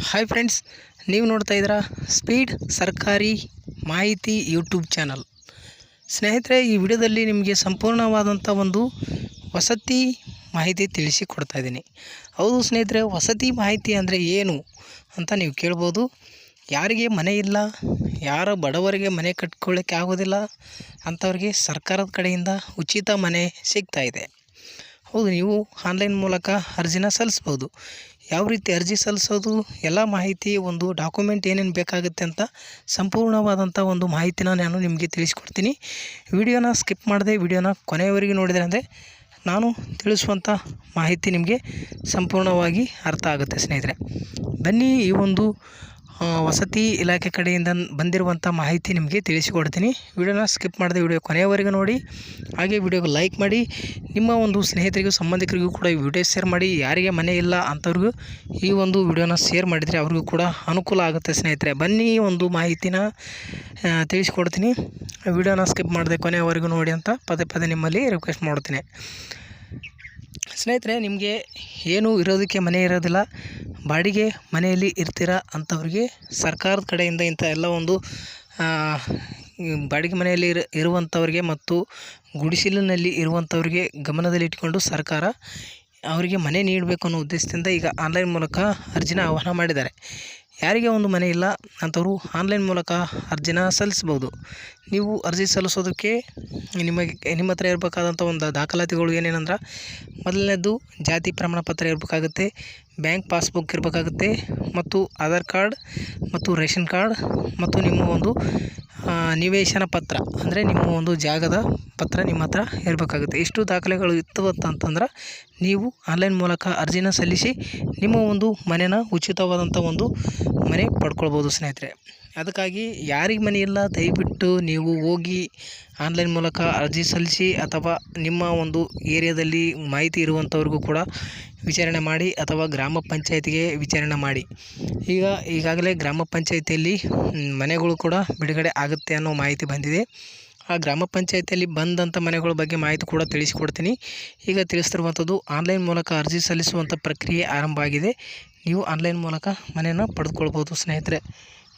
Hi friends, ನೀವು ನೋಡ್ತಾ ಇದ್ದೀರಾ ಸ್ಪೀಡ್ ಸರ್ಕಾರಿ ಮಾಹಿತಿ ಯೂಟ್ಯೂಬ್ ಚಾನಲ್. ಸ್ನೇಹಿತರೆ, ಈ ವಿಡಿಯೋದಲ್ಲಿ ನಿಮಗೆ ಸಂಪೂರ್ಣವಾದಂಥ ಒಂದು ವಸತಿ ಮಾಹಿತಿ ತಿಳಿಸಿಕೊಡ್ತಾ ಇದ್ದೀನಿ. ಹೌದು ಸ್ನೇಹಿತರೆ, ವಸತಿ ಮಾಹಿತಿ ಅಂದರೆ ಏನು ಅಂತ ನೀವು ಕೇಳ್ಬೋದು. ಯಾರಿಗೆ ಮನೆ ಇಲ್ಲ, ಯಾರ ಬಡವರಿಗೆ ಮನೆ ಕಟ್ಕೊಳ್ಳೋಕ್ಕೆ ಆಗೋದಿಲ್ಲ ಅಂಥವ್ರಿಗೆ ಸರ್ಕಾರದ ಕಡೆಯಿಂದ ಉಚಿತ ಮನೆ ಸಿಗ್ತಾ ಇದೆ. ಹೌದು, ನೀವು ಆನ್ಲೈನ್ ಮೂಲಕ ಅರ್ಜಿನ ಸಲ್ಲಿಸ್ಬೋದು. ಯಾವ ರೀತಿ ಅರ್ಜಿ ಸಲ್ಲಿಸೋದು, ಎಲ್ಲ ಮಾಹಿತಿ, ಒಂದು ಡಾಕ್ಯುಮೆಂಟ್ ಏನೇನು ಬೇಕಾಗುತ್ತೆ ಅಂತ ಸಂಪೂರ್ಣವಾದಂಥ ಒಂದು ಮಾಹಿತಿನ ನಾನು ನಿಮಗೆ ತಿಳಿಸ್ಕೊಡ್ತೀನಿ. ವಿಡಿಯೋನ ಸ್ಕಿಪ್ ಮಾಡದೆ ವಿಡಿಯೋನ ಕೊನೆಯವರೆಗೆ ನೋಡಿದರೆ ಅಂದರೆ ನಾನು ತಿಳಿಸುವಂಥ ಮಾಹಿತಿ ನಿಮಗೆ ಸಂಪೂರ್ಣವಾಗಿ ಅರ್ಥ ಆಗುತ್ತೆ. ಸ್ನೇಹಿತರೆ, ಬನ್ನಿ ಈ ಒಂದು ವಸತಿ ಇಲಾಖೆ ಕಡೆಯಿಂದ ಬಂದಿರುವಂಥ ಮಾಹಿತಿ ನಿಮಗೆ ತಿಳಿಸಿಕೊಡ್ತೀನಿ. ವಿಡಿಯೋನ ಸ್ಕಿಪ್ ಮಾಡದೆ ವಿಡಿಯೋ ಕೊನೆಯವರೆಗೂ ನೋಡಿ. ಹಾಗೆ ವಿಡಿಯೋಗೆ ಲೈಕ್ ಮಾಡಿ, ನಿಮ್ಮ ಒಂದು ಸ್ನೇಹಿತರಿಗೂ ಸಂಬಂಧಿಕರಿಗೂ ಕೂಡ ಈ ವಿಡಿಯೋ ಶೇರ್ ಮಾಡಿ. ಯಾರಿಗೆ ಮನೆ ಇಲ್ಲ ಅಂಥವ್ರಿಗೂ ಈ ಒಂದು ವಿಡಿಯೋನ ಶೇರ್ ಮಾಡಿದರೆ ಅವ್ರಿಗೂ ಕೂಡ ಅನುಕೂಲ ಆಗುತ್ತೆ. ಸ್ನೇಹಿತರೆ, ಬನ್ನಿ ಒಂದು ಮಾಹಿತಿನ ತಿಳಿಸ್ಕೊಡ್ತೀನಿ. ವಿಡಿಯೋನ ಸ್ಕಿಪ್ ಮಾಡದೆ ಕೊನೆಯವರೆಗೂ ನೋಡಿ ಅಂತ ಪದೇ ಪದೇ ನಿಮ್ಮಲ್ಲಿ ರಿಕ್ವೆಸ್ಟ್ ಮಾಡ್ತೀನಿ. ಸ್ನೇಹಿತರೆ, ನಿಮಗೆ ಏನೂ ಇರೋದಕ್ಕೆ ಮನೆ ಇರೋದಿಲ್ಲ, ಬಾಡಿಗೆ ಮನೆಯಲ್ಲಿ ಇರ್ತೀರ ಅಂಥವ್ರಿಗೆ ಸರ್ಕಾರದ ಕಡೆಯಿಂದ ಇಂಥ ಎಲ್ಲ ಒಂದು ಬಾಡಿಗೆ ಮನೆಯಲ್ಲಿ ಇರುವಂಥವ್ರಿಗೆ ಮತ್ತು ಗುಡಿಸಲಿನಲ್ಲಿ ಇರುವಂಥವ್ರಿಗೆ ಗಮನದಲ್ಲಿಟ್ಟುಕೊಂಡು ಸರ್ಕಾರ ಅವರಿಗೆ ಮನೆ ನೀಡಬೇಕು ಅನ್ನೋ ಉದ್ದೇಶದಿಂದ ಈಗ ಆನ್ಲೈನ್ ಮೂಲಕ ಅರ್ಜಿನ ಆಹ್ವಾನ ಮಾಡಿದ್ದಾರೆ. ಯಾರಿಗೆ ಒಂದು ಮನೆ ಇಲ್ಲ ಅಂಥವರು ಆನ್ಲೈನ್ ಮೂಲಕ ಅರ್ಜಿನ ಸಲ್ಲಿಸ್ಬೋದು. ನೀವು ಅರ್ಜಿ ಸಲ್ಲಿಸೋದಕ್ಕೆ ನಿಮ್ಮ ಹತ್ರ ಇರಬೇಕಾದಂಥ ಒಂದು ದಾಖಲಾತಿಗಳು ಏನೇನಂದ್ರೆ, ಮೊದಲನೇದು ಜಾತಿ ಪ್ರಮಾಣ ಪತ್ರ ಇರಬೇಕಾಗುತ್ತೆ, ಬ್ಯಾಂಕ್ ಪಾಸ್ಬುಕ್ ಇರಬೇಕಾಗುತ್ತೆ, ಮತ್ತು ಆಧಾರ್ ಕಾರ್ಡ್ ಮತ್ತು ರೇಷನ್ ಕಾರ್ಡ್ ಮತ್ತು ನಿಮ್ಮ ಒಂದು ನಿವೇಶನ ಪತ್ರ ಅಂದರೆ ನಿಮ್ಮ ಒಂದು ಜಾಗದ ಪತ್ರ ನಿಮ್ಮ ಹತ್ರ ಇರಬೇಕಾಗುತ್ತೆ. ಇಷ್ಟು ದಾಖಲೆಗಳು ಇತ್ತು ಅಂತಂದ್ರೆ ನೀವು ಆನ್ಲೈನ್ ಮೂಲಕ ಅರ್ಜಿನ ಸಲ್ಲಿಸಿ ನಿಮ್ಮ ಒಂದು ಮನೆನ ಉಚಿತವಾದಂಥ ಒಂದು ಮನೆ ಪಡ್ಕೊಳ್ಬೋದು. ಸ್ನೇಹಿತರೆ, ಅದಕ್ಕಾಗಿ ಯಾರಿಗೆ ಮನೆ ಇಲ್ಲ ದಯವಿಟ್ಟು ನೀವು ಹೋಗಿ ಆನ್ಲೈನ್ ಮೂಲಕ ಅರ್ಜಿ ಸಲ್ಲಿಸಿ, ಅಥವಾ ನಿಮ್ಮ ಒಂದು ಏರಿಯಾದಲ್ಲಿ ಮಾಹಿತಿ ಇರುವಂಥವ್ರಿಗೂ ಕೂಡ ವಿಚಾರಣೆ ಮಾಡಿ, ಅಥವಾ ಗ್ರಾಮ ಪಂಚಾಯತಿಗೆ ವಿಚಾರಣೆ ಮಾಡಿ. ಈಗಾಗಲೇ ಗ್ರಾಮ ಪಂಚಾಯತಿಯಲ್ಲಿ ಮನೆಗಳು ಕೂಡ ಬಿಡುಗಡೆ ಆಗುತ್ತೆ ಅನ್ನೋ ಮಾಹಿತಿ ಬಂದಿದೆ. ಆ ಗ್ರಾಮ ಪಂಚಾಯತಿಯಲ್ಲಿ ಬಂದಂಥ ಮನೆಗಳ ಬಗ್ಗೆ ಮಾಹಿತಿ ಕೂಡ ತಿಳಿಸಿಕೊಡ್ತೀನಿ. ಈಗ ತಿಳಿಸ್ತಿರುವಂಥದ್ದು ಆನ್ಲೈನ್ ಮೂಲಕ ಅರ್ಜಿ ಸಲ್ಲಿಸುವಂಥ ಪ್ರಕ್ರಿಯೆ ಆರಂಭ ಆಗಿದೆ. ನೀವು ಆನ್ಲೈನ್ ಮೂಲಕ ಮನೆಯನ್ನು ಪಡೆದುಕೊಳ್ಬೋದು. ಸ್ನೇಹಿತರೆ,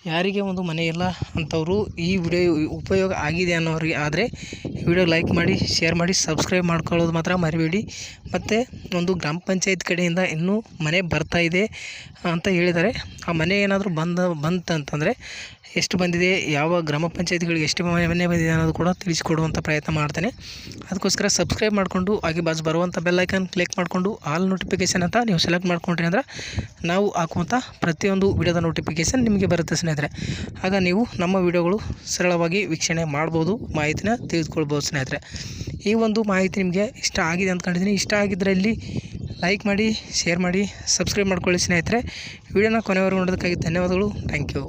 ಯಾರಿಗೆ ಒಂದು ಮನೆ ಇಲ್ಲ ಅಂಥವರು ಈ ವಿಡಿಯೋ ಉಪಯೋಗ ಆಗಿದೆ ಅನ್ನೋರಿಗೆ ಆದರೆ ವಿಡಿಯೋ ಲೈಕ್ ಮಾಡಿ, ಶೇರ್ ಮಾಡಿ, ಸಬ್ಸ್ಕ್ರೈಬ್ ಮಾಡ್ಕೊಳ್ಳೋದು ಮಾತ್ರ ಮರಿಬೇಡಿ. ಮತ್ತು ಒಂದು ಗ್ರಾಮ ಪಂಚಾಯತ್ ಕಡೆಯಿಂದ ಇನ್ನೂ ಮನೆ ಬರ್ತಾ ಇದೆ ಅಂತ ಹೇಳಿದ್ದಾರೆ. ಆ ಮನೆ ಏನಾದರೂ ಬಂತಂತಂದರೆ ಎಷ್ಟು ಬಂದಿದೆ, ಯಾವ ಗ್ರಾಮ ಪಂಚಾಯತಿಗಳಿಗೆ ಎಷ್ಟು ಮನೆ ಬಂದಿದೆ ಅನ್ನೋದು ಕೂಡ ತಿಳಿಸಿಕೊಡುವಂಥ ಪ್ರಯತ್ನ ಮಾಡ್ತೇನೆ. ಅದಕ್ಕೋಸ್ಕರ ಸಬ್ಸ್ಕ್ರೈಬ್ ಮಾಡಿಕೊಂಡು ಹಾಗೆ ಬಾಜು ಬರುವಂಥ ಬೆಲ್ ಐಕನ್ ಕ್ಲಿಕ್ ಮಾಡಿಕೊಂಡು ಆಲ್ ನೋಟಿಫಿಕೇಷನ್ ಅಂತ ನೀವು ಸೆಲೆಕ್ಟ್ ಮಾಡ್ಕೊಂಡ್ರಿ ಅಂದ್ರೆ ನಾವು ಹಾಕುವಂಥ ಪ್ರತಿಯೊಂದು ವಿಡಿಯೋದ ನೋಟಿಫಿಕೇಷನ್ ನಿಮಗೆ ಬರುತ್ತೆ. ಸ್ನೇಹಿತರೆ, ಆಗ ನೀವು ನಮ್ಮ ವಿಡಿಯೋಗಳು ಸರಳವಾಗಿ ವೀಕ್ಷಣೆ ಮಾಡ್ಬೋದು, ಮಾಹಿತಿನ ತಿಳಿದುಕೊಳ್ಬೋದು. ಸ್ನೇಹಿತರೆ, ಈ ಒಂದು ಮಾಹಿತಿ ನಿಮಗೆ ಇಷ್ಟ ಆಗಿದೆ ಅಂದ್ಕೊಂಡಿದ್ದೀನಿ. ಇಷ್ಟ ಆಗಿದ್ದರಲ್ಲಿ ಲೈಕ್ ಮಾಡಿ, ಶೇರ್ ಮಾಡಿ, ಸಬ್ಸ್ಕ್ರೈಬ್ ಮಾಡ್ಕೊಳ್ಳಿ. ಸ್ನೇಹಿತರೆ, ವಿಡಿಯೋನ ಕೊನೆವರೆಗೂ ನೋಡೋದಕ್ಕಾಗಿ ಧನ್ಯವಾದಗಳು. Thank you.